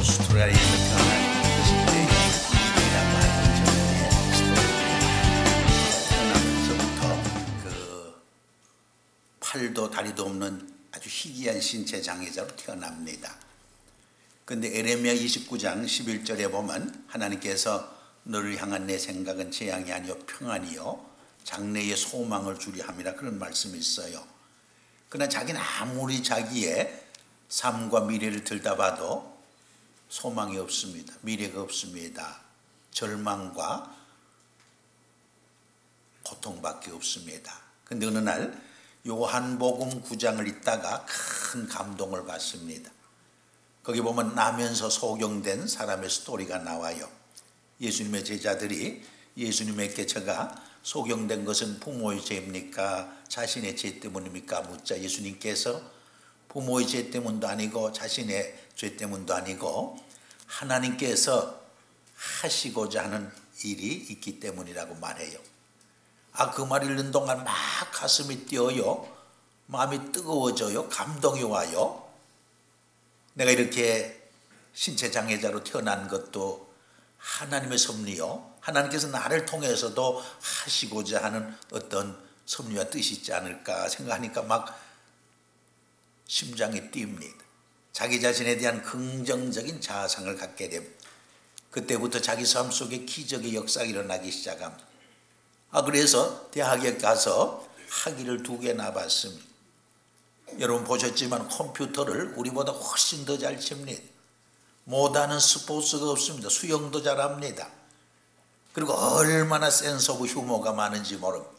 오스트리아에서 태어난 20대의 이라고 하는 저의 스토리입니다. 태어나면서부터 그 팔도 다리도 없는 아주 희귀한 신체 장애자로 태어납니다. 그런데 에레미야 29장 11절에 보면 하나님께서 너를 향한 내 생각은 재앙이 아니요 평안이요 장래의 소망을 주리 함이라 그런 말씀이 있어요. 그러나 자기는 아무리 자기의 삶과 미래를 들다봐도 소망이 없습니다. 미래가 없습니다. 절망과 고통밖에 없습니다. 그런데 어느 날 요한복음 9장을 읽다가 큰 감동을 받습니다. 거기 보면 나면서 소경된 사람의 스토리가 나와요. 예수님의 제자들이 예수님에게 제가 소경된 것은 부모의 죄입니까? 자신의 죄 때문입니까? 묻자 예수님께서 부모의 죄 때문도 아니고 자신의 죄 때문도 아니고 하나님께서 하시고자 하는 일이 있기 때문이라고 말해요. 그 말 읽는 동안 막 가슴이 뛰어요. 마음이 뜨거워져요. 감동이 와요. 내가 이렇게 신체 장애자로 태어난 것도 하나님의 섭리요. 하나님께서 나를 통해서도 하시고자 하는 어떤 섭리와 뜻이 있지 않을까 생각하니까 막 심장이 뜁니다. 자기 자신에 대한 긍정적인 자아상을 갖게 됩니다. 그때부터 자기 삶 속에 기적의 역사가 일어나기 시작합니다. 그래서 대학에 가서 학위를 2개 나봤습니다. 여러분 보셨지만 컴퓨터를 우리보다 훨씬 더 잘 칩니다. 못하는 스포츠가 없습니다. 수영도 잘합니다. 그리고 얼마나 센스 오브 휴머가 많은지 모릅니다.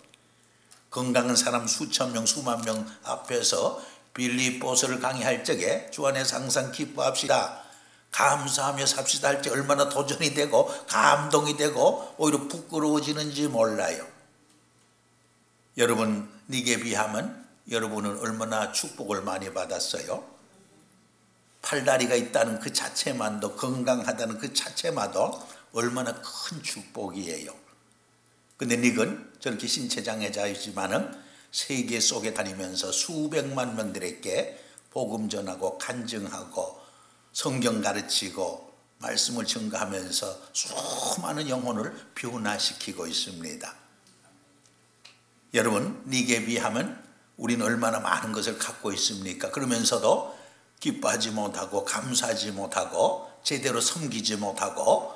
건강한 사람 수천 명 수만 명 앞에서 빌리 보스를 강의할 적에 주 안에서 항상 기뻐합시다, 감사하며 삽시다 할 때 얼마나 도전이 되고 감동이 되고 오히려 부끄러워지는지 몰라요. 여러분 니게 비하면 여러분은 얼마나 축복을 많이 받았어요. 팔다리가 있다는 그 자체만도, 건강하다는 그 자체만도 얼마나 큰 축복이에요. 근데 닉은 저렇게 신체장애자이지만은 세계 속에 다니면서 수백만 명들에게 복음 전하고 간증하고 성경 가르치고 말씀을 증거하면서 수많은 영혼을 변화시키고 있습니다. 여러분 닉에 비하면 우리는 얼마나 많은 것을 갖고 있습니까? 그러면서도 기뻐하지 못하고 감사하지 못하고 제대로 섬기지 못하고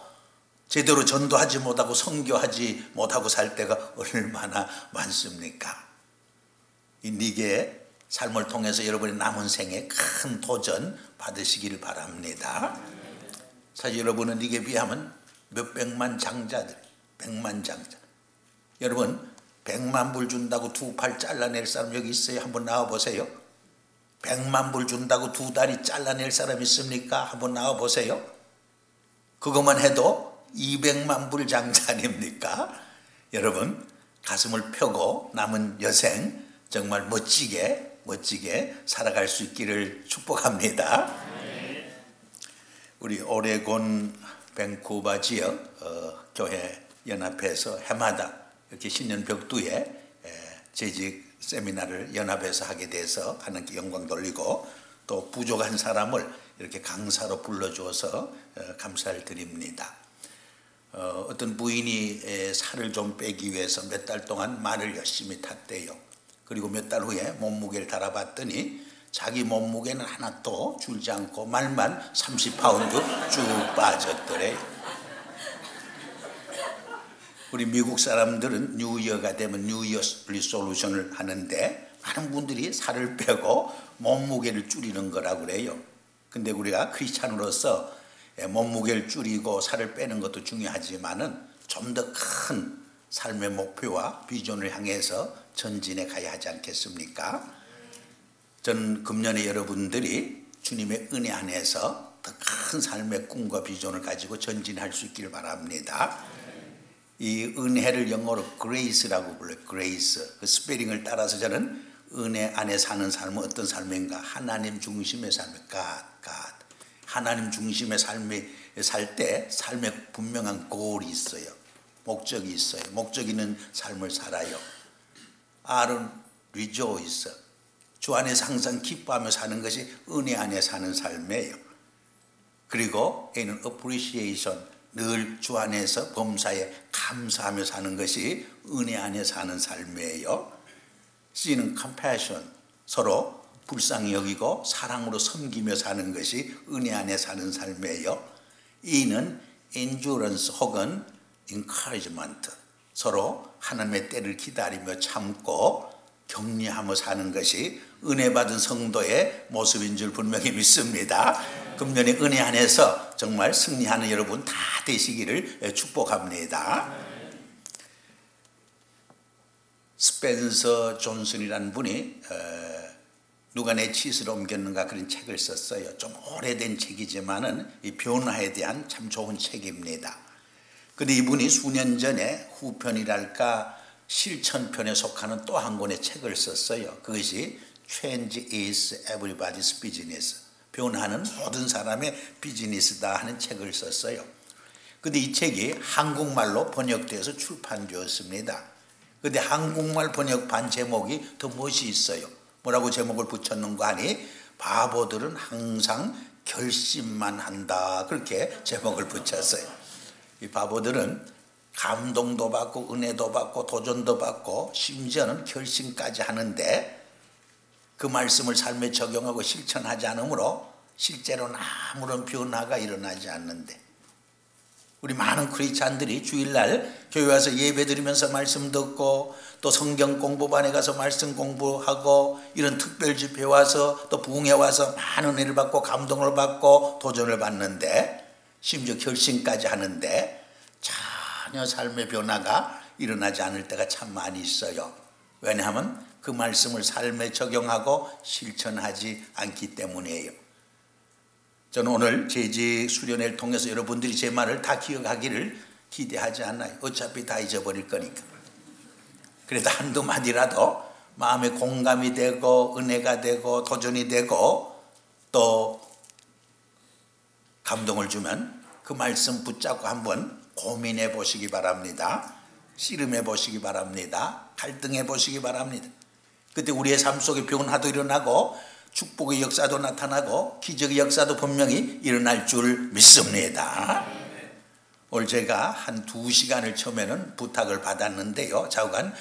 제대로 전도하지 못하고 선교하지 못하고 살 때가 얼마나 많습니까? 이 닉의 삶을 통해서 여러분의 남은 생에 큰 도전 받으시기를 바랍니다. 사실 여러분은 닉에 비하면 몇백만 장자들, 100만 장자. 여러분 100만 불 준다고 2팔 잘라낼 사람 여기 있어요? 한번 나와보세요. 100만 불 준다고 2다리 잘라낼 사람 있습니까? 한번 나와보세요. 그것만 해도 200만 불 장자 아닙니까? 여러분 가슴을 펴고 남은 여생 정말 멋지게 살아갈 수 있기를 축복합니다. 우리 오레곤 밴쿠버 지역 교회 연합회에서 해마다 이렇게 신년 벽두에 재직 세미나를 연합해서 하게 돼서 하나님께 영광 돌리고 또 부족한 사람을 이렇게 강사로 불러주어서 감사를 드립니다. 어떤 부인이 살을 좀 빼기 위해서 몇 달 동안 말을 열심히 탔대요. 그리고 몇 달 후에 몸무게를 달아봤더니 자기 몸무게는 하나도 줄지 않고 말만 30파운드 쭉 빠졌더래요. 우리 미국 사람들은 뉴이어가 되면 뉴이어 리솔루션을 하는데 많은 분들이 살을 빼고 몸무게를 줄이는 거라고 그래요. 근데 우리가 크리스찬으로서 몸무게를 줄이고 살을 빼는 것도 중요하지만은 좀 더 큰 삶의 목표와 비전을 향해서 전진해 가야 하지 않겠습니까? 저는 금년에 여러분들이 주님의 은혜 안에서 더 큰 삶의 꿈과 비전을 가지고 전진할 수 있기를 바랍니다. 이 은혜를 영어로 grace라고 불러요. grace. 그 스페링을 따라서 저는 은혜 안에 사는 삶은 어떤 삶인가? 하나님 중심의 삶, God. 하나님 중심의 삶에 살 때 삶에 분명한 goal이 있어요. 목적이 있어요. 목적 있는 삶을 살아요. R은 rejoice. 주 안에서 항상 기뻐하며 사는 것이 은혜 안에 사는 삶이에요. 그리고 A는 appreciation, 늘 주 안에서 범사에 감사하며 사는 것이 은혜 안에 사는 삶이에요. C는 compassion, 서로 불쌍히 여기고 사랑으로 섬기며 사는 것이 은혜 안에 사는 삶이에요. E는 endurance 혹은 encouragement, 서로 하나님의 때를 기다리며 참고 격려하며 사는 것이 은혜 받은 성도의 모습인 줄 분명히 믿습니다. 금년에 은혜 안에서 정말 승리하는 여러분 다 되시기를 축복합니다. 스펜서 존슨이라는 분이 누가 내 치수를 옮겼는가 그런 책을 썼어요. 좀 오래된 책이지만은 이 변화에 대한 참 좋은 책입니다. 근데 이분이 수년 전에 후편이랄까 실천편에 속하는 또 한 권의 책을 썼어요. 그것이 Change is everybody's business, 변화는 모든 사람의 비즈니스다 하는 책을 썼어요. 근데 이 책이 한국말로 번역돼서 출판되었습니다. 근데 한국말 번역판 제목이 더 멋이 있어요. 뭐라고 제목을 붙였는가 하니 바보들은 항상 결심만 한다, 그렇게 제목을 붙였어요. 이 바보들은 감동도 받고 은혜도 받고 도전도 받고 심지어는 결심까지 하는데 그 말씀을 삶에 적용하고 실천하지 않으므로 실제로는 아무런 변화가 일어나지 않는데, 우리 많은 크리스찬들이 주일날 교회 와서 예배 드리면서 말씀 듣고 또 성경 공부반에 가서 말씀 공부하고 이런 특별 집회 와서 또 부흥회 와서 많은 은혜를 받고 감동을 받고 도전을 받는데 심지어 결심까지 하는데 전혀 삶의 변화가 일어나지 않을 때가 참 많이 있어요. 왜냐하면 그 말씀을 삶에 적용하고 실천하지 않기 때문이에요. 저는 오늘 재직 수련회를 통해서 여러분들이 제 말을 다 기억하기를 기대하지 않아요. 어차피 다 잊어버릴 거니까. 그래도 한두 마디라도 마음에 공감이 되고 은혜가 되고 도전이 되고 또 감동을 주면 그 말씀 붙잡고 한번 고민해 보시기 바랍니다. 씨름해 보시기 바랍니다. 갈등해 보시기 바랍니다. 그때 우리의 삶 속에 변화도 일어나고 축복의 역사도 나타나고 기적의 역사도 분명히 일어날 줄 믿습니다. 오늘 제가 한 2시간을 처음에는 부탁을 받았는데요. 좌우간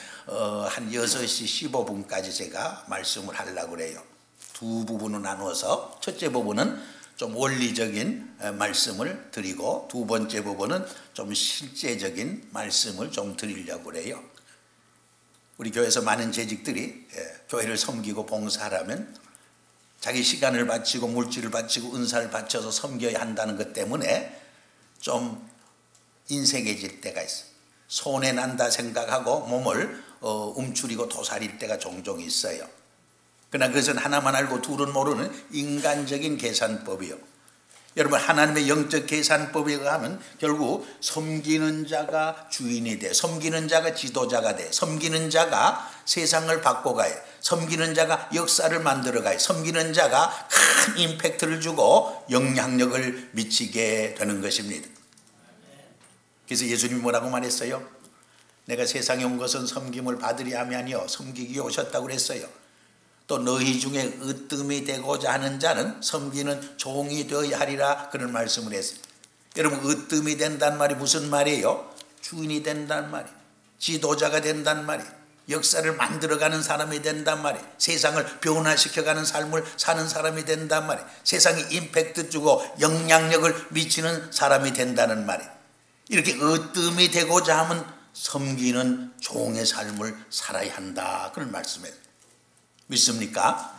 한 6시 15분까지 제가 말씀을 하려고 그래요. 두 부분으로 나누어서 첫째 부분은 좀 원리적인 말씀을 드리고 두 번째 부분은 좀 실제적인 말씀을 좀 드리려고 그래요. 우리 교회에서 많은 재직들이 교회를 섬기고 봉사하려면 자기 시간을 바치고 물질을 바치고 은사를 바쳐서 섬겨야 한다는 것 때문에 좀 인색해질 때가 있어요. 손해난다 생각하고 몸을 움츠리고 도사릴 때가 종종 있어요. 그러나 그것은 하나만 알고 둘은 모르는 인간적인 계산법이요. 여러분, 하나님의 영적 계산법에 의하면 결국 섬기는 자가 주인이 돼, 섬기는 자가 지도자가 돼, 섬기는 자가 세상을 바꿔가요, 섬기는 자가 역사를 만들어가요, 섬기는 자가 큰 임팩트를 주고 영향력을 미치게 되는 것입니다. 그래서 예수님이 뭐라고 말했어요? 내가 세상에 온 것은 섬김을 받으려 함이 아니요 섬기기 위해 오셨다고 그랬어요. 또 너희 중에 으뜸이 되고자 하는 자는 섬기는 종이 되어야 하리라, 그런 말씀을 했어요. 여러분, 으뜸이 된다는 말이 무슨 말이에요? 주인이 된다는 말이에요. 지도자가 된다는 말이에요. 역사를 만들어가는 사람이 된단 말이에요. 세상을 변화시켜가는 삶을 사는 사람이 된단 말이에요. 세상에 임팩트 주고 영향력을 미치는 사람이 된다는 말이에요. 이렇게 으뜸이 되고자 하면 섬기는 종의 삶을 살아야 한다, 그런 말씀이에요. 믿습니까?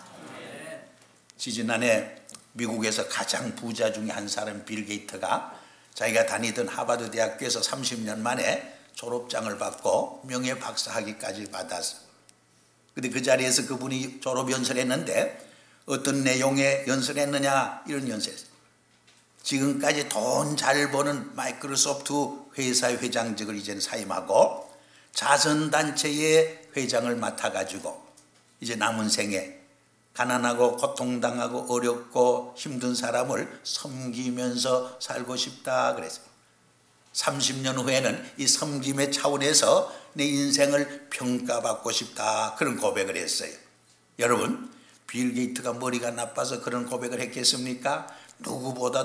지지난해 미국에서 가장 부자 중에 한 사람 빌 게이트가 자기가 다니던 하버드 대학교에서 30년 만에 졸업장을 받고 명예 박사학위까지 받았어요. 근데 그 자리에서 그분이 졸업 연설했는데 어떤 내용의 연설했느냐, 이런 연설했어요. 지금까지 돈 잘 버는 마이크로소프트 회사의 회장직을 이제는 사임하고 자선단체의 회장을 맡아가지고 이제 남은 생에 가난하고 고통당하고 어렵고 힘든 사람을 섬기면서 살고 싶다 그랬어요. 30년 후에는 이 섬김의 차원에서 내 인생을 평가받고 싶다, 그런 고백을 했어요. 여러분, 빌 게이트가 머리가 나빠서 그런 고백을 했겠습니까? 누구보다